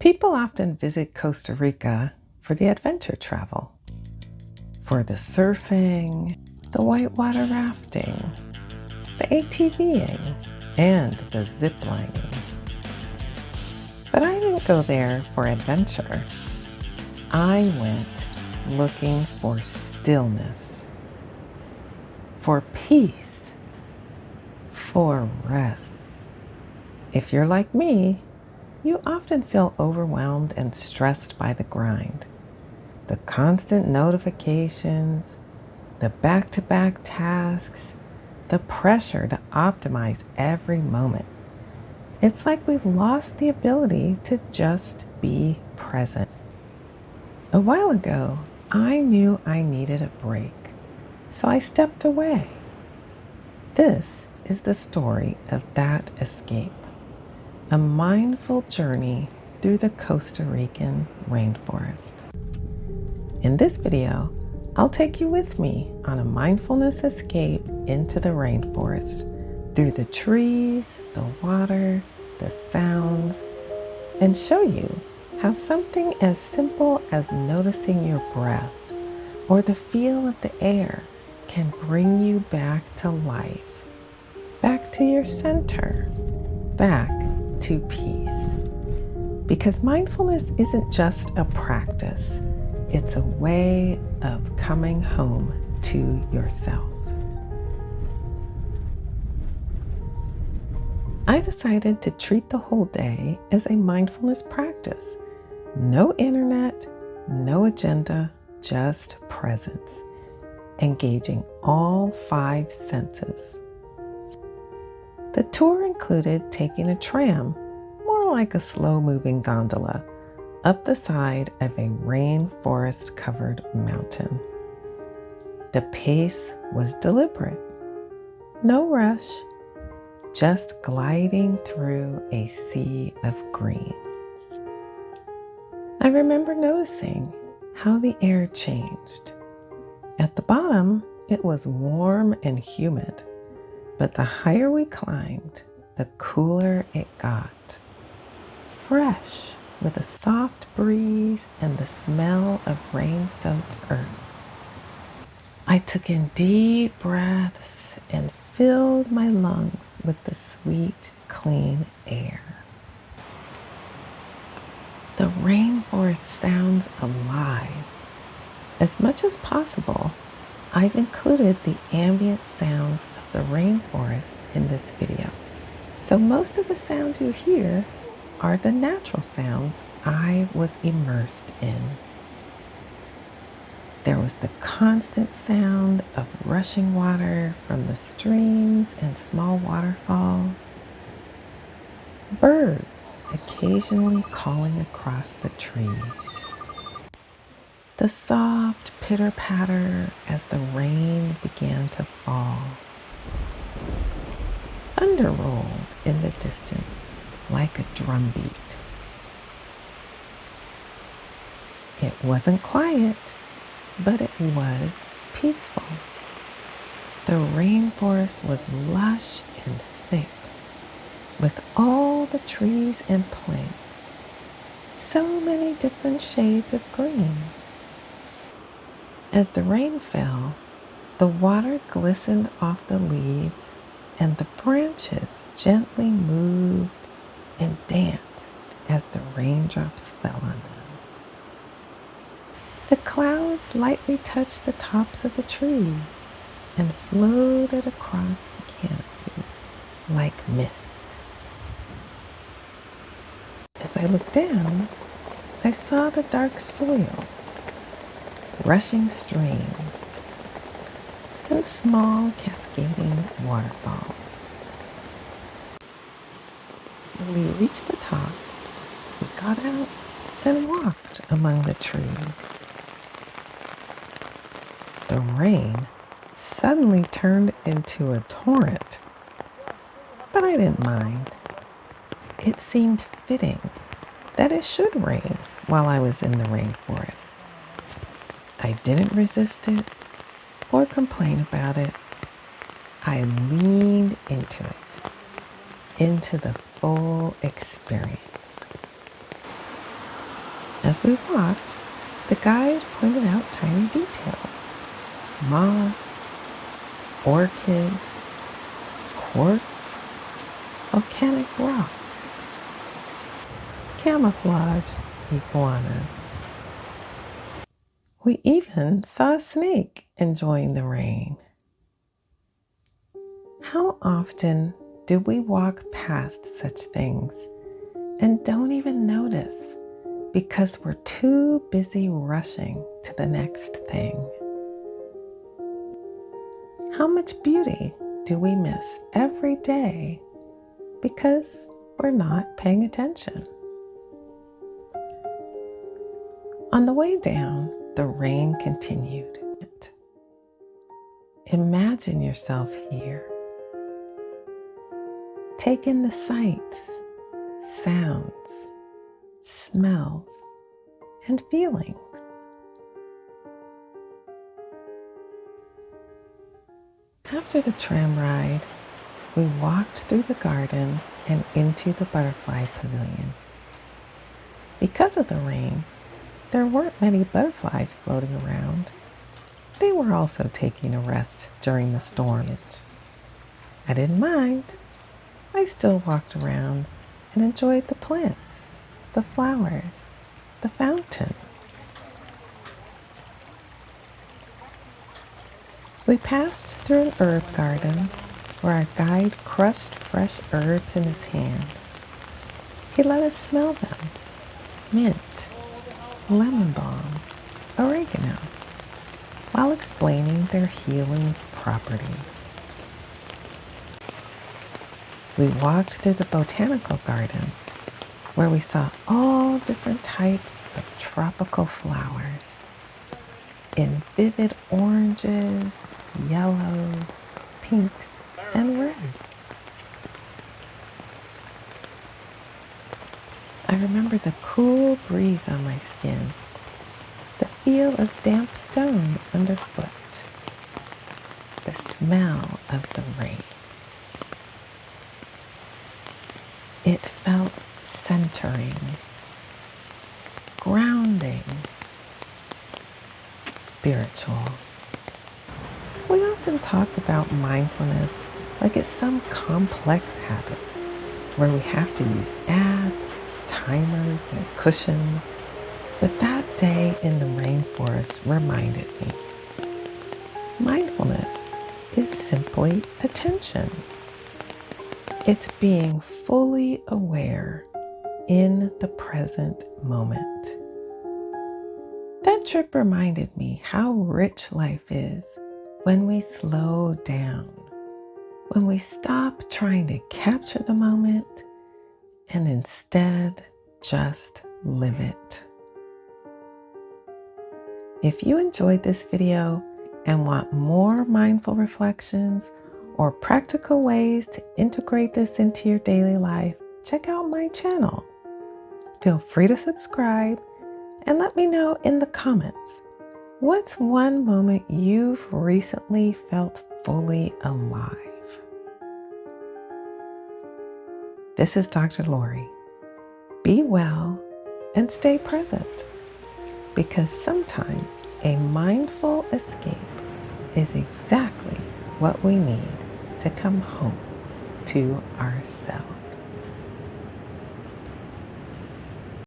People often visit Costa Rica for the adventure travel, for the surfing, the whitewater rafting, the ATVing, and the ziplining. But I didn't go there for adventure. I went looking for stillness, for peace, for rest. If you're like me, you often feel overwhelmed and stressed by the grind. The constant notifications, the back-to-back tasks, the pressure to optimize every moment. It's like we've lost the ability to just be present. A while ago, I knew I needed a break, so I stepped away. This is the story of that escape. A mindful journey through the Costa Rican rainforest. In this video, I'll take you with me on a mindfulness escape into the rainforest through the trees, the water, the sounds, and show you how something as simple as noticing your breath or the feel of the air can bring you back to life, back to your center, back to peace. Because mindfulness isn't just a practice, it's a way of coming home to yourself. I decided to treat the whole day as a mindfulness practice. No internet, no agenda, just presence, engaging all 5 senses. The tour included taking a tram, more like a slow-moving gondola, up the side of a rainforest-covered mountain. The pace was deliberate. No rush, just gliding through a sea of green. I remember noticing how the air changed. At the bottom, it was warm and humid. But the higher we climbed, the cooler it got. Fresh, with a soft breeze and the smell of rain-soaked earth. I took in deep breaths and filled my lungs with the sweet, clean air. The rainforest sounds alive. As much as possible, I've included the ambient sounds of the rainforest in this video. So most of the sounds you hear are the natural sounds I was immersed in. There was the constant sound of rushing water from the streams and small waterfalls. Birds occasionally calling across the trees. The soft pitter-patter as the rain began to fall. Thunder rolled in the distance like a drumbeat. It wasn't quiet, but it was peaceful. The rainforest was lush and thick, with all the trees and plants, so many different shades of green. As the rain fell, the water glistened off the leaves and the branches gently moved and danced as the raindrops fell on them. The clouds lightly touched the tops of the trees and floated across the canopy like mist. As I looked down, I saw the dark soil, rushing streams, and small cascading waterfalls. When we reached the top, we got out and walked among the trees. The rain suddenly turned into a torrent, but I didn't mind. It seemed fitting that it should rain while I was in the rainforest. I didn't resist it or complain about it. I leaned into it, into the full experience. As we walked, the guide pointed out tiny details: moss, orchids, quartz, volcanic rock, camouflaged iguanas. We even saw a snake enjoying the rain. How often do we walk past such things and don't even notice because we're too busy rushing to the next thing? How much beauty do we miss every day because we're not paying attention? On the way down, the rain continued. Imagine yourself here. Take in the sights, sounds, smells, and feelings. After the tram ride, we walked through the garden and into the butterfly pavilion. Because of the rain, there weren't many butterflies floating around. They were also taking a rest during the storm. I didn't mind. I still walked around and enjoyed the plants, the flowers, the fountain. We passed through an herb garden where our guide crushed fresh herbs in his hands. He let us smell them: mint, lemon balm, oregano, while explaining their healing properties. We walked through the botanical garden where we saw all different types of tropical flowers in vivid oranges, yellows, pinks, and reds. I remember the cool breeze on my skin, the feel of damp stone underfoot, the smell of the rain. It felt centering, grounding, spiritual. We often talk about mindfulness like it's some complex habit where we have to use apps, timers, and cushions. But that day in the rainforest reminded me, mindfulness is simply attention. It's being fully aware in the present moment. That trip reminded me how rich life is when we slow down, when we stop trying to capture the moment and instead just live it. If you enjoyed this video and want more mindful reflections or practical ways to integrate this into your daily life, check out my channel. Feel free to subscribe and let me know in the comments, what's one moment you've recently felt fully alive? This is Dr. Lori. Be well and stay present, because sometimes a mindful escape is exactly what we need to come home to ourselves.